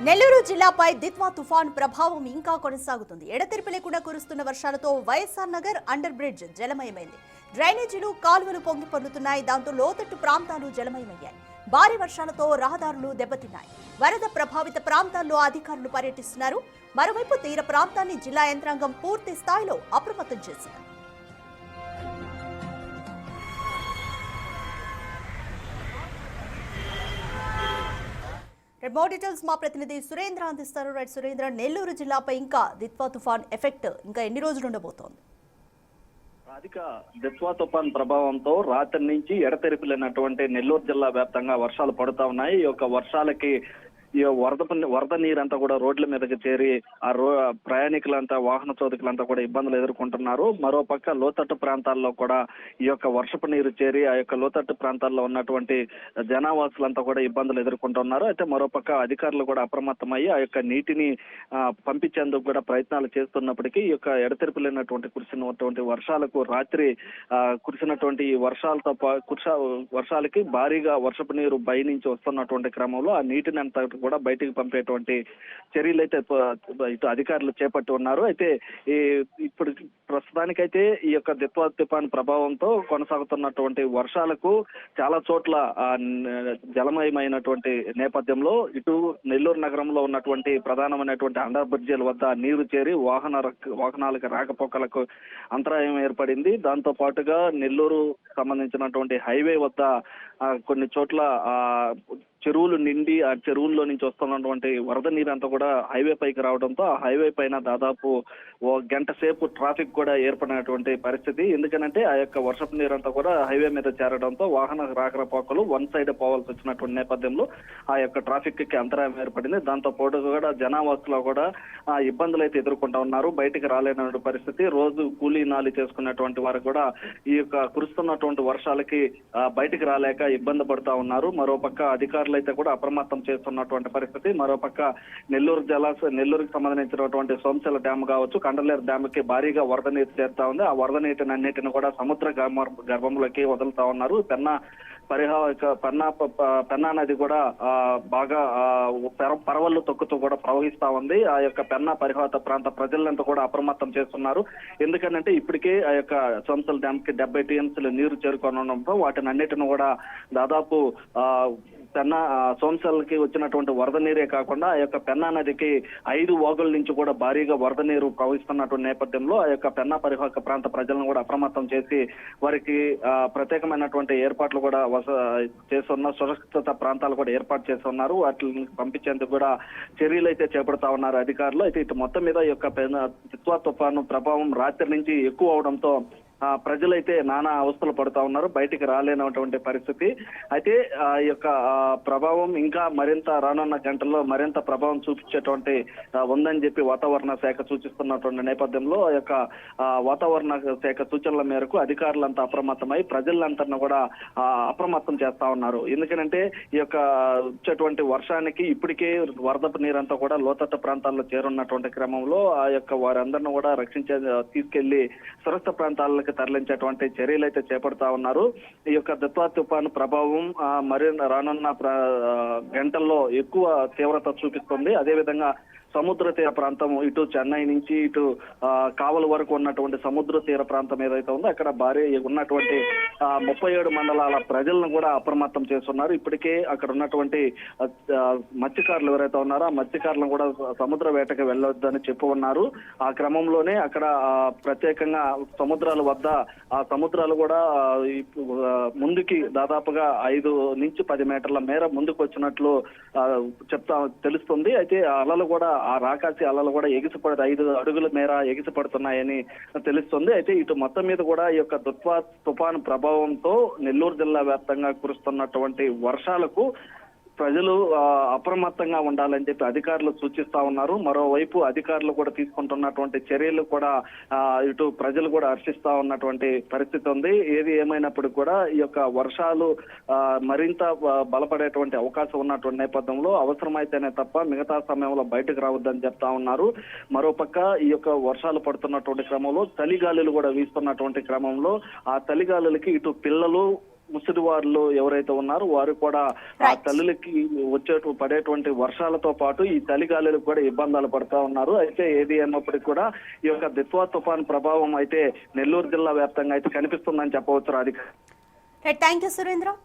నెల్లూరు జిల్లాపై దిత్వా తుఫాన్ ప్రభావం ఇంకా కొనసాగుతుంది. ఎడతెరిపి లేకుండా కురుస్తున్న వర్షాలతో వైఎస్ఆర్ నగర్ అండర్ బ్రిడ్జ్ జలమయమైంది. డ్రైనేజీలు, కాలువలు పొంగి పొర్లుతున్నాయి. దాంతో లోతట్టు ప్రాంతాలు జలమయమయ్యాయి. భారీ వర్షాలతో రహదారులు దెబ్బతిన్నాయి. వరద ప్రభావిత ప్రాంతాల్లో అధికారులు పర్యటిస్తున్నారు. మరోవైపు తీర ప్రాంతాన్ని జిల్లా యంత్రాంగం పూర్తి స్థాయిలో అప్రమత్తం చేసింది. మోర్ డీటెయిల్స్ మా ప్రతినిధి సురేంద్ర అందిస్తారు. రైట్ సురేంద్ర, నెల్లూరు జిల్లాపై ఇంకా దిత్వా తుఫాన్ ఎఫెక్ట్ ఇంకా ఎన్ని రోజులు ఉండబోతోంది? అధిక దిత్వా తుఫాన్ ప్రభావంతో రాత్రి నుంచి ఎడతెరిపి లేనటువంటి నెల్లూరు జిల్లా వ్యాప్తంగా వర్షాలు పడుతా ఉన్నాయి. ఈ యొక్క వర్షాలకి ఈ వరద నీరంతా కూడా రోడ్ల మీదకి చేరి ప్రయాణికులంతా, వాహన చోదకులంతా కూడా ఇబ్బందులు ఎదుర్కొంటున్నారు. మరోపక్క లోతట్టు ప్రాంతాల్లో కూడా ఈ యొక్క వర్షపు నీరు చేరి ఆ యొక్క లోతట్టు ప్రాంతాల్లో ఉన్నటువంటి జనావాసులంతా కూడా ఇబ్బందులు ఎదుర్కొంటున్నారు. అయితే మరోపక్క అధికారులు కూడా అప్రమత్తమయ్యి ఆ యొక్క నీటిని పంపించేందుకు కూడా ప్రయత్నాలు చేస్తున్నప్పటికీ ఈ యొక్క ఎడతెరిపి లేనటువంటి కురిసినటువంటి వర్షాలకు రాత్రి కురిసినటువంటి ఈ వర్షాలకి భారీగా వర్షపు నీరు బై నుంచి వస్తున్నటువంటి క్రమంలో ఆ నీటిని అంతా కూడా బయటికి పంపేటువంటి చర్యలు అయితే ఇటు అధికారులు చేపట్టి ఉన్నారు. అయితే ఇప్పుడు ప్రస్తుతానికైతే ఈ యొక్క దిత్వా తుఫాన్ ప్రభావంతో కొనసాగుతున్నటువంటి వర్షాలకు చాలా చోట్ల జలమయమైనటువంటి నేపథ్యంలో ఇటు నెల్లూరు నగరంలో ఉన్నటువంటి ప్రధానమైనటువంటి అండర్ బ్రిడ్జిల వద్ద నీరు చేరి వాహనాలకు రాకపోకలకు అంతరాయం ఏర్పడింది. దాంతో పాటుగా నెల్లూరు సంబంధించినటువంటి హైవే వద్ద కొన్ని చోట్ల చెరువులు నిండి ఆ చెరువుల్లో నుంచి వస్తున్నటువంటి వరద నీరు అంతా కూడా హైవే పైకి రావడంతో ఆ హైవే పైన దాదాపు ఓ గంట సేపు ట్రాఫిక్ కూడా ఏర్పడినటువంటి పరిస్థితి. ఎందుకనంటే ఆ యొక్క వర్షపు నీరు అంతా కూడా హైవే మీద చేరడంతో వాహన రాకపోకలు వన్ సైడ్ పోవాల్సి వచ్చినటువంటి నేపథ్యంలో ఆ యొక్క ట్రాఫిక్ కి అంతరాయం ఏర్పడింది. దాంతో పాటు కూడా జనావాసులు కూడా ఇబ్బందులు అయితే ఎదుర్కొంటా ఉన్నారు. బయటికి రాలేనటువంటి పరిస్థితి. రోజు కూలీ నాలి చేసుకున్నటువంటి వారు కూడా ఈ యొక్క కురుస్తున్నటువంటి వర్షాలకి బయటికి రాలేక ఇబ్బంది పడుతూ ఉన్నారు. మరోపక్క అధికారులు అయితే కూడా అప్రమత్తం చేస్తున్నటువంటి పరిస్థితి. మరోపక్క నెల్లూరుకి సంబంధించినటువంటి సోమశిల డ్యామ్ కావచ్చు, కండలేరు డ్యామ్ కి భారీగా వరద నీరు చేరుతా ఉంది. ఆ వరద నీటిని అన్నిటిని కూడా సముద్ర గర్భంలోకి వదులుతా ఉన్నారు. పెన్నా నది కూడా బాగా పరవళ్లు తొక్కుతూ కూడా ప్రవహిస్తా ఉంది. ఆ యొక్క పెన్నా పరిహాత ప్రాంత ప్రజలంతా కూడా అప్రమత్తం చేస్తున్నారు. ఎందుకంటే ఇప్పటికే ఆ యొక్క సోమశిల డ్యామ్ కి 70 టీఎంసీలు నీరు చేరుకోవడంతో వాటిని అన్నిటిని కూడా దాదాపు పెన్నా సోమశిలకి వచ్చినటువంటి వరద నీరే కాకుండా ఆ యొక్క పెన్నా నదికి 5 వాగుల నుంచి కూడా భారీగా వరద నీరు ప్రవహిస్తున్నటువంటి నేపథ్యంలో ఆ యొక్క పెన్నా పరివాహక ప్రాంత ప్రజలను కూడా అప్రమత్తం చేసి వారికి ప్రత్యేకమైనటువంటి ఏర్పాట్లు కూడా చేస్తున్న సురక్షిత ప్రాంతాలు కూడా ఏర్పాటు చేస్తున్నారు. వాటిని పంపించేందుకు కూడా చర్యలు అయితే చేపడతా ఉన్నారు అధికారులు. అయితే ఇటు మొత్తం మీద ఈ యొక్క దిత్వా తుఫాను ప్రభావం రాత్రి నుంచి ఎక్కువ అవడంతో ప్రజలైతే నానా అవస్థలు పడుతా ఉన్నారు. బయటికి రాలేనటువంటి పరిస్థితి. అయితే ఈ యొక్క ప్రభావం ఇంకా మరింత రానున్న గంటల్లో మరింత ప్రభావం చూపించేటువంటి ఉందని చెప్పి వాతావరణ శాఖ సూచిస్తున్నటువంటి నేపథ్యంలో ఆ యొక్క వాతావరణ శాఖ సూచనల మేరకు అధికారులంతా అప్రమత్తమై ప్రజలంతా కూడా అప్రమత్తం చేస్తా ఉన్నారు. ఎందుకంటే ఈ యొక్క వచ్చేటువంటి వర్షానికి ఇప్పటికే వరదపు నీరంతా కూడా లోతట్టు ప్రాంతాల్లో చేరున్నటువంటి క్రమంలో ఆ యొక్క వారందరిని కూడా తీసుకెళ్లి సురక్షిత ప్రాంతాలకు తరలించేటువంటి చర్యలు అయితే చేపడతా ఉన్నారు. ఈ యొక్క దిత్వా తుఫాను ప్రభావం మరి రానున్న గంటల్లో ఎక్కువ తీవ్రత చూపిస్తుంది. అదేవిధంగా సముద్ర తీర ప్రాంతం ఇటు చెన్నై నుంచి ఇటు కావలి వరకు ఉన్నటువంటి సముద్ర తీర ప్రాంతం ఏదైతే ఉందో అక్కడ భారీ ఉన్నటువంటి 37 మండలాల ప్రజలను కూడా అప్రమత్తం చేస్తున్నారు. ఇప్పటికే అక్కడ ఉన్నటువంటి మత్స్యకారులు ఎవరైతే ఉన్నారో ఆ మత్స్యకారులను కూడా సముద్ర వేటకి వెళ్ళొద్దని చెప్పి ఉన్నారు. ఆ క్రమంలోనే అక్కడ ప్రత్యేకంగా సముద్రాల వద్ద ఆ సముద్రాలు కూడా ముందుకి దాదాపుగా 5 నుంచి 10 మీటర్ల మేర ముందుకు వచ్చినట్లు తెలుస్తుంది. అయితే ఆ అలలు కూడా ఆ రాకాసి అలలు కూడా 5 అడుగుల మేర ఎగిసిపడుతున్నాయని తెలుస్తుంది. అయితే ఇటు మొత్తం మీద కూడా ఈ యొక్క తుఫాను ప్రభావంతో నెల్లూరు జిల్లా వ్యాప్తంగా కురుస్తున్నటువంటి వర్షాలకు ప్రజలు అప్రమత్తంగా ఉండాలని చెప్పి అధికారులు సూచిస్తా ఉన్నారు. మరోవైపు అధికారులు కూడా తీసుకుంటున్నటువంటి చర్యలు కూడా ఇటు ప్రజలు కూడా హర్షిస్తా ఉన్నటువంటి పరిస్థితి ఉంది. ఏది ఏమైనప్పటికీ కూడా ఈ యొక్క వర్షాలు మరింత బలపడేటువంటి అవకాశం ఉన్నటువంటి నేపథ్యంలో అవసరమైతేనే తప్ప మిగతా సమయంలో బయటకు రావద్దని చెప్తా ఉన్నారు. మరోపక్క ఈ యొక్క వర్షాలు పడుతున్నటువంటి క్రమంలో చలిగాలులు కూడా వీస్తున్నటువంటి క్రమంలో ఆ చలిగాలులకి ఇటు పిల్లలు ముసలివారులు ఎవరైతే ఉన్నారో వారు కూడా ఆ తల్లులకి పడేటువంటి వర్షాలతో పాటు ఈ చలిగాలులకు కూడా ఇబ్బందులు పడుతూ ఉన్నారు. అయితే ఏది అయినప్పటికీ కూడా ఈ యొక్క దిత్వా తుఫాన్ ప్రభావం అయితే నెల్లూరు జిల్లా వ్యాప్తంగా అయితే కనిపిస్తుందని చెప్పవచ్చు రాధిక. Thank you Surendra.